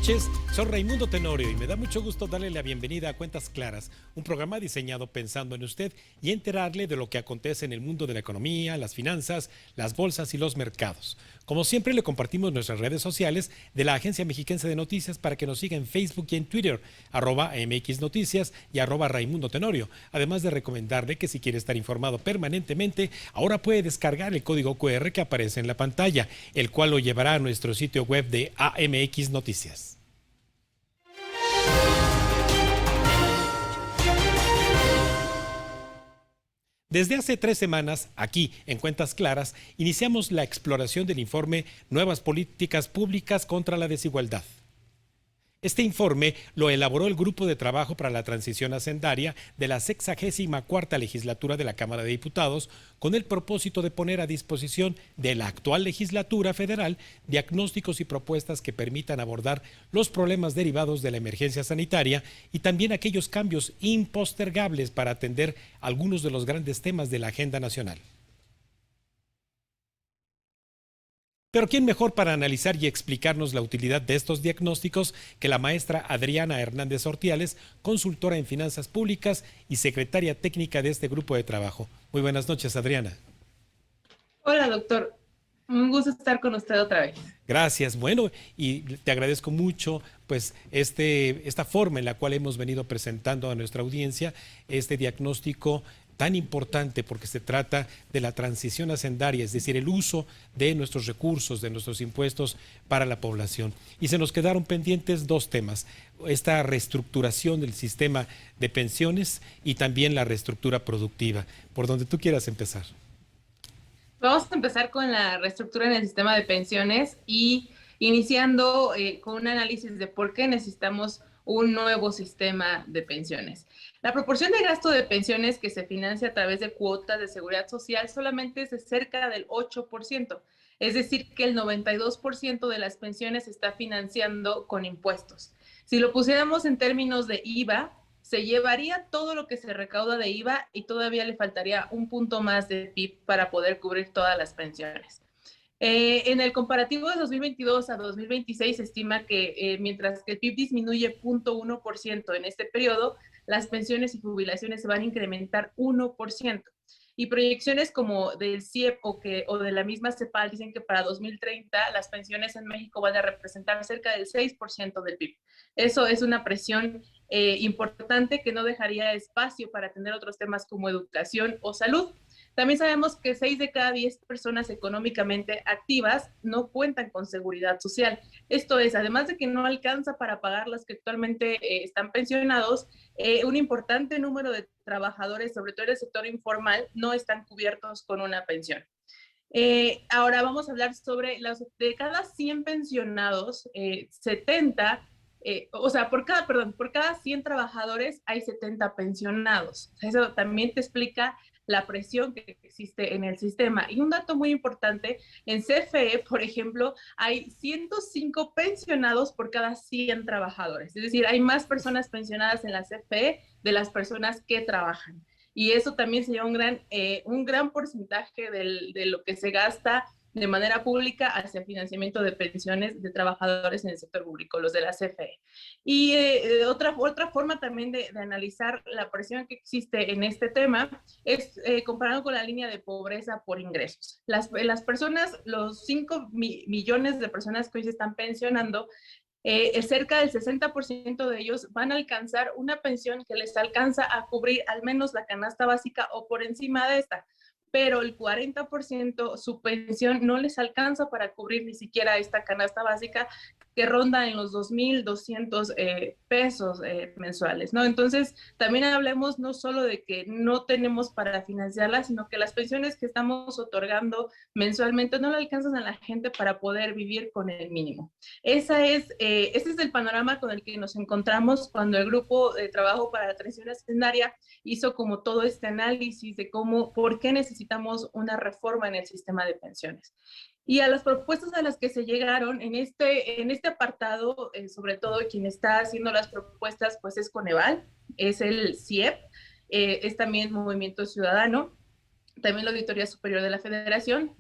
noches, soy Raimundo Tenorio y me da mucho gusto darle la bienvenida a Cuentas Claras, un programa diseñado pensando en usted y enterarle de lo que acontece en el mundo de la economía, las finanzas, las bolsas y los mercados. Como siempre, le compartimos nuestras redes sociales de la Agencia Mexiquense de Noticias para que nos siga en Facebook y en Twitter, @MX Noticias y @Raimundo Tenorio. Además de recomendarle que si quiere estar informado permanentemente, ahora puede descargar el código QR que aparece en la pantalla, el cual lo llevará a nuestro sitio web de AMX Noticias. Desde hace 3 semanas, aquí en Cuentas Claras, iniciamos la exploración del informe Nuevas Políticas Públicas contra la Desigualdad. Este informe lo elaboró el Grupo de Trabajo para la Transición Hacendaria de la 64ª Legislatura de la Cámara de Diputados, con el propósito de poner a disposición de la actual legislatura federal diagnósticos y propuestas que permitan abordar los problemas derivados de la emergencia sanitaria y también aquellos cambios impostergables para atender algunos de los grandes temas de la agenda nacional. Pero ¿quién mejor para analizar y explicarnos la utilidad de estos diagnósticos que la maestra Adriana Hernández Ortiales, consultora en finanzas públicas y secretaria técnica de este grupo de trabajo? Muy buenas noches, Adriana. Hola, doctor. Un gusto estar con usted otra vez. Gracias. Bueno, y te agradezco mucho pues esta forma en la cual hemos venido presentando a nuestra audiencia este diagnóstico tan importante, porque se trata de la transición hacendaria, es decir, el uso de nuestros recursos, de nuestros impuestos para la población. Y se nos quedaron pendientes 2 temas, esta reestructuración del sistema de pensiones y también la reestructura productiva. Por donde tú quieras empezar. Vamos a empezar con la reestructura en el sistema de pensiones y iniciando con un análisis de por qué necesitamos un nuevo sistema de pensiones. La proporción de gasto de pensiones que se financia a través de cuotas de seguridad social solamente es de cerca del 8%, es decir, que el 92% de las pensiones se está financiando con impuestos. Si lo pusiéramos en términos de IVA, se llevaría todo lo que se recauda de IVA y todavía le faltaría un punto más de PIB para poder cubrir todas las pensiones. En el comparativo de 2022 a 2026 se estima que mientras que el PIB disminuye 0.1% en este periodo, las pensiones y jubilaciones se van a incrementar 1%. Y proyecciones como del CIEP o de la misma CEPAL dicen que para 2030 las pensiones en México van a representar cerca del 6% del PIB. Eso es una presión importante que no dejaría espacio para atender otros temas como educación o salud. También sabemos que 6 de cada 10 personas económicamente activas no cuentan con seguridad social. Esto es, además de que no alcanza para pagar los que actualmente están pensionados, un importante número de trabajadores, sobre todo en el sector informal, no están cubiertos con una pensión. Ahora vamos a hablar sobre de cada 100 pensionados, 70 por cada 100 trabajadores hay 70 pensionados. Eso también te explica la presión que existe en el sistema. Y un dato muy importante, en CFE, por ejemplo, hay 105 pensionados por cada 100 trabajadores. Es decir, hay más personas pensionadas en la CFE de las personas que trabajan. Y eso también sería un gran porcentaje de lo que se gasta de manera pública hacia el financiamiento de pensiones de trabajadores en el sector público, los de la CFE. Y otra forma también de analizar la presión que existe en este tema es comparando con la línea de pobreza por ingresos. Las personas, los 5 millones de personas que hoy se están pensionando, cerca del 60% de ellos van a alcanzar una pensión que les alcanza a cubrir al menos la canasta básica o por encima de esta, pero el 40% su pensión no les alcanza para cubrir ni siquiera esta canasta básica que ronda en los 2,200 pesos mensuales, ¿no? Entonces, también hablemos no solo de que no tenemos para financiarla, sino que las pensiones que estamos otorgando mensualmente no le alcanzan a la gente para poder vivir con el mínimo. Ese es el panorama con el que nos encontramos cuando el grupo de trabajo para la transición hacendaria hizo como todo este análisis de por qué necesitamos una reforma en el sistema de pensiones. Y a las propuestas a las que se llegaron en este apartado, sobre todo quien está haciendo las propuestas, pues es Coneval, es el CIEP, es también Movimiento Ciudadano, también la Auditoría Superior de la Federación,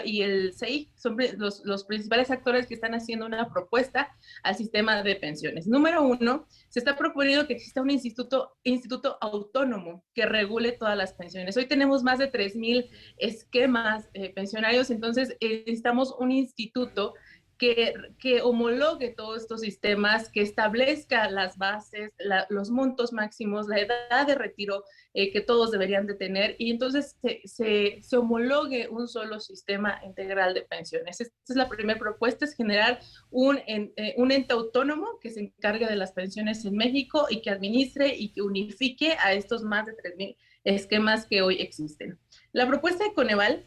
y el CEI son los principales actores que están haciendo una propuesta al sistema de pensiones. Número uno, se está proponiendo que exista un instituto autónomo que regule todas las pensiones. Hoy tenemos más de 3,000 esquemas pensionarios, entonces necesitamos un instituto que homologue todos estos sistemas, que establezca las bases, los montos máximos, la edad de retiro que todos deberían de tener, y entonces se homologue un solo sistema integral de pensiones. Esta es la primera propuesta, es generar un ente autónomo que se encargue de las pensiones en México y que administre y que unifique a estos más de 3,000 esquemas que hoy existen. La propuesta de Coneval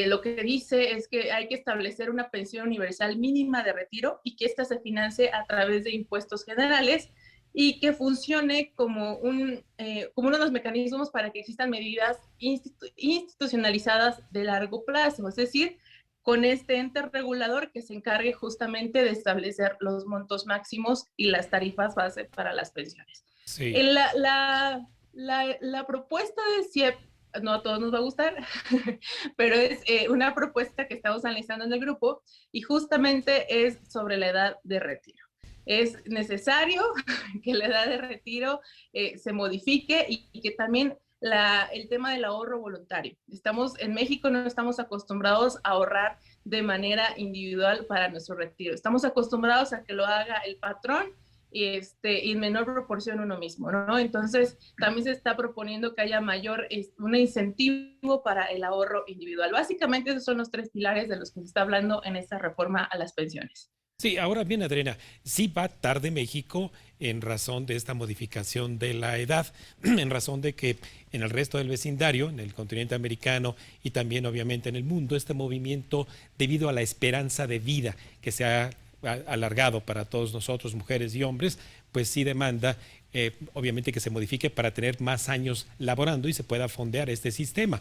lo que dice es que hay que establecer una pensión universal mínima de retiro y que ésta se financie a través de impuestos generales y que funcione como uno de los mecanismos para que existan medidas institucionalizadas de largo plazo, es decir, con este ente regulador que se encargue justamente de establecer los montos máximos y las tarifas base para las pensiones. Sí. La propuesta de CIEP no a todos nos va a gustar, pero es una propuesta que estamos analizando en el grupo y justamente es sobre la edad de retiro. Es necesario que la edad de retiro se modifique y que también el tema del ahorro voluntario. En México no estamos acostumbrados a ahorrar de manera individual para nuestro retiro. Estamos acostumbrados a que lo haga el patrón y en menor proporción uno mismo, ¿no? Entonces, también se está proponiendo que haya un incentivo para el ahorro individual. Básicamente, esos son los 3 pilares de los que se está hablando en esta reforma a las pensiones. Sí, ahora bien, Adriana, sí va tarde México en razón de esta modificación de la edad, en razón de que en el resto del vecindario, en el continente americano y también obviamente en el mundo, este movimiento, debido a la esperanza de vida que se ha alargado para todos nosotros, mujeres y hombres, pues sí demanda obviamente que se modifique para tener más años laborando y se pueda fondear este sistema.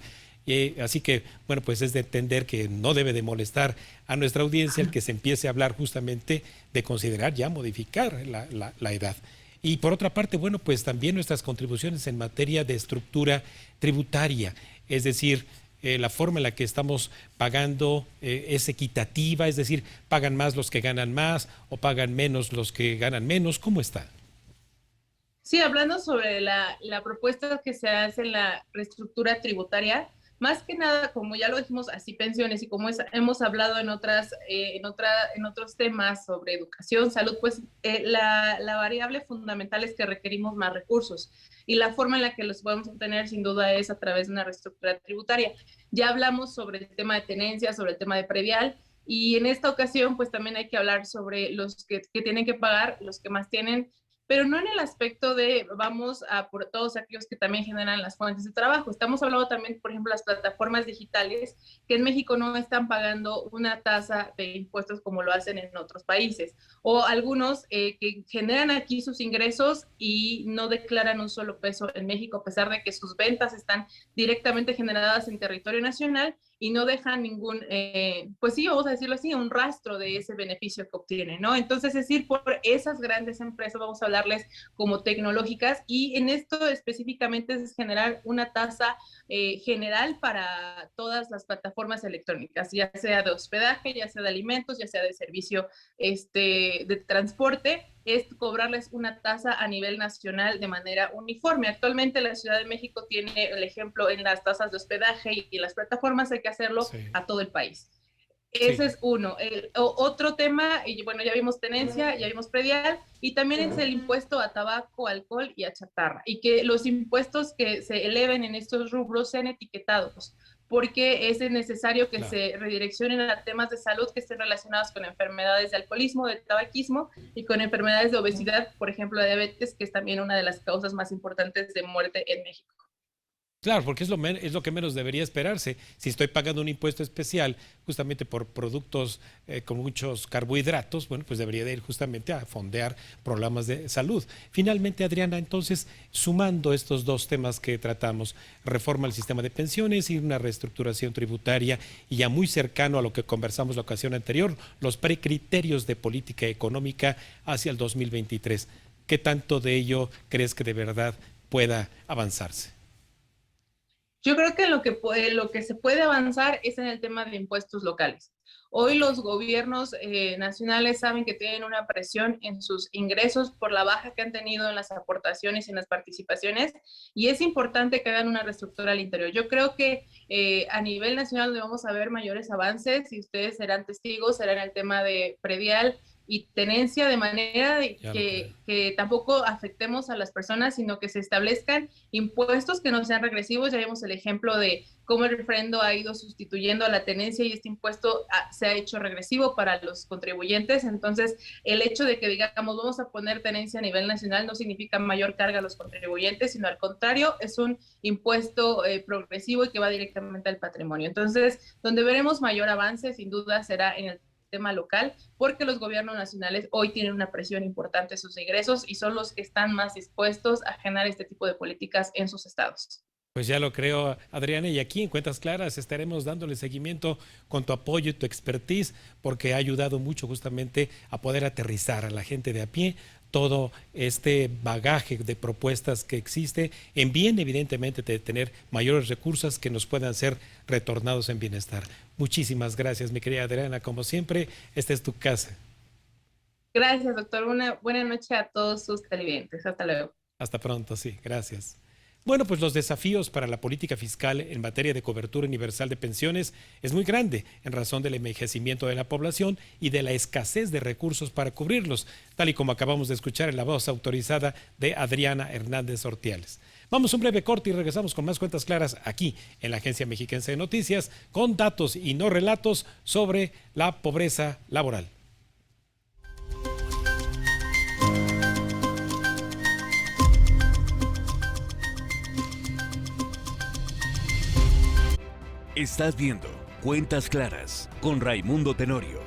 Así que, bueno, pues es de entender que no debe de molestar a nuestra audiencia el que se empiece a hablar justamente de considerar ya modificar la edad. Y por otra parte, bueno, pues también nuestras contribuciones en materia de estructura tributaria, es decir, la forma en la que estamos pagando es equitativa, es decir, pagan más los que ganan más o pagan menos los que ganan menos. ¿Cómo está? Sí, hablando sobre la propuesta que se hace en la reestructura tributaria, más que nada, como ya lo dijimos, así pensiones y como hemos hablado en otros temas sobre educación, salud, pues la variable fundamental es que requerimos más recursos y la forma en la que los podemos obtener sin duda es a través de una reestructura tributaria. Ya hablamos sobre el tema de tenencia, sobre el tema de predial y en esta ocasión pues también hay que hablar sobre los que tienen que pagar, los que más tienen, pero no en el aspecto de vamos a por todos aquellos que también generan las fuentes de trabajo. Estamos hablando también, por ejemplo, las plataformas digitales que en México no están pagando una tasa de impuestos como lo hacen en otros países, o algunos que generan aquí sus ingresos y no declaran un solo peso en México, a pesar de que sus ventas están directamente generadas en territorio nacional y no dejan ningún, pues sí, vamos a decirlo así, un rastro de ese beneficio que obtienen, ¿no? Entonces, es decir, por esas grandes empresas, vamos a hablarles como tecnológicas, y en esto específicamente es generar una tasa general para todas las plataformas electrónicas, ya sea de hospedaje, ya sea de alimentos, ya sea de servicio de transporte, es cobrarles una tasa a nivel nacional de manera uniforme. Actualmente la Ciudad de México tiene el ejemplo en las tasas de hospedaje y en las plataformas, hay que hacerlo sí. A todo el país. Ese sí. Es uno. Otro tema, y bueno, ya vimos tenencia, ya vimos predial, y también es el impuesto a tabaco, alcohol y a chatarra, y que los impuestos que se eleven en estos rubros sean etiquetados, porque es necesario que claro. Se redireccionen a temas de salud que estén relacionados con enfermedades de alcoholismo, de tabaquismo y con enfermedades de obesidad, por ejemplo, la diabetes, que es también una de las causas más importantes de muerte en México. Claro, porque es lo que menos debería esperarse. Si estoy pagando un impuesto especial justamente por productos con muchos carbohidratos, bueno, pues debería de ir justamente a fondear programas de salud. Finalmente, Adriana, entonces, sumando estos dos temas que tratamos, reforma al sistema de pensiones y una reestructuración tributaria, y ya muy cercano a lo que conversamos la ocasión anterior, los precriterios de política económica hacia el 2023. ¿Qué tanto de ello crees que de verdad pueda avanzarse? Yo creo que lo que se puede avanzar es en el tema de impuestos locales. Hoy los gobiernos nacionales saben que tienen una presión en sus ingresos por la baja que han tenido en las aportaciones y en las participaciones, y es importante que hagan una reestructura al interior. Yo creo que a nivel nacional vamos a ver mayores avances, y ustedes serán testigos, será en el tema de predial y tenencia, de manera de que tampoco afectemos a las personas, sino que se establezcan impuestos que no sean regresivos. Ya vimos el ejemplo de cómo el refrendo ha ido sustituyendo a la tenencia, y este impuesto se ha hecho regresivo para los contribuyentes. Entonces, el hecho de que digamos vamos a poner tenencia a nivel nacional no significa mayor carga a los contribuyentes, sino al contrario, es un impuesto progresivo y que va directamente al patrimonio. Entonces, donde veremos mayor avance, sin duda, será en el tema local, porque los gobiernos nacionales hoy tienen una presión importante en sus ingresos y son los que están más dispuestos a generar este tipo de políticas en sus estados. Pues ya lo creo, Adriana, y aquí en Cuentas Claras estaremos dándole seguimiento con tu apoyo y tu expertise, porque ha ayudado mucho justamente a poder aterrizar a la gente de a pie todo este bagaje de propuestas que existe, en bien evidentemente de tener mayores recursos que nos puedan ser retornados en bienestar. Muchísimas gracias, mi querida Adriana, como siempre, esta es tu casa. Gracias, doctor. Una buena noche a todos sus televidentes. Hasta luego. Hasta pronto, sí, gracias. Bueno, pues los desafíos para la política fiscal en materia de cobertura universal de pensiones es muy grande en razón del envejecimiento de la población y de la escasez de recursos para cubrirlos, tal y como acabamos de escuchar en la voz autorizada de Adriana Hernández Ortiales. Vamos a un breve corte y regresamos con más Cuentas Claras aquí en la Agencia Mexiquense de Noticias, con datos y no relatos sobre la pobreza laboral. Estás viendo Cuentas Claras con Raimundo Tenorio.